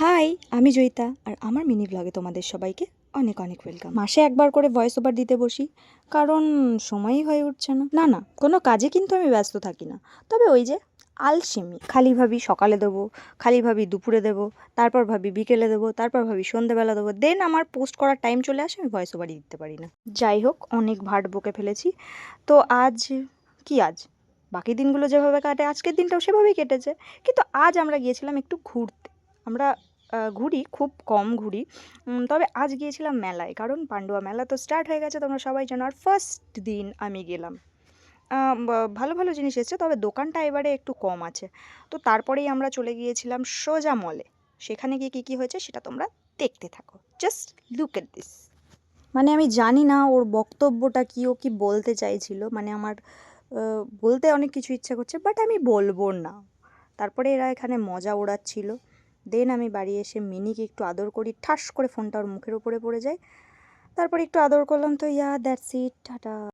High, আমি জয়িতা আর আমার mini ব্লগে তোমাদের সবাইকে অনেক অনেক ওয়েলকাম। মাসে একবার করে ভয়েস ওভার দিতে বসি, কারণ সময়ই হয়ে উঠছে না। না না, কোনো কাজে কিন্তু আমি ব্যস্ত থাকি না, তবে ওই যে আলসেমি। খালি ভাবি সকালে দেবো, খালি ভাবি দুপুরে দেবো, তারপর ভাবি বিকেলে দেবো, তারপর ভাবি সন্ধেবেলা দেবো, দেন আমার পোস্ট করার টাইম চলে আসে, আমি ভয়েস ওভারই দিতে পারি না। যাই হোক, অনেক ভাট বকে ফেলেছি। তো আজ বাকি দিনগুলো যেভাবে কাটে আজকের দিনটাও সেভাবেই কেটেছে, কিন্তু আজ আমরা গিয়েছিলাম একটু ঘুরতে। আমরা ঘুরি, খুব কম ঘুরি, তবে আজ গিয়েছিলাম মেলায়, কারণ পান্ডুয়া মেলা তো স্টার্ট হয়ে গেছে, তোমরা সবাই জানো। আর ফার্স্ট দিন আমি গেলাম, ভালো ভালো জিনিস এসেছে, তবে দোকানটা এবারে একটু কম আছে। তো তারপরেই আমরা চলে গিয়েছিলাম সোজা মলে। সেখানে গিয়ে কী কী হয়েছে সেটা তোমরা দেখতে থাকো, জাস্ট লুক এট দিস। মানে আমি জানি না ওর বক্তব্যটা কী, ও কী বলতে চাইছিল। মানে আমার বলতে অনেক কিছু ইচ্ছা করছে, বাট আমি বলবো না। তারপরে এরা এখানে মজা ওড়াচ্ছিল। দেন আমি বাড়ি এসে মিনিকে একটু আদর করি, ঠাস করে ফোনটা ওর মুখের উপরে পড়ে যায়। তারপরে একটু আদর করলাম, তো দ্যাটস ইট, টাটা।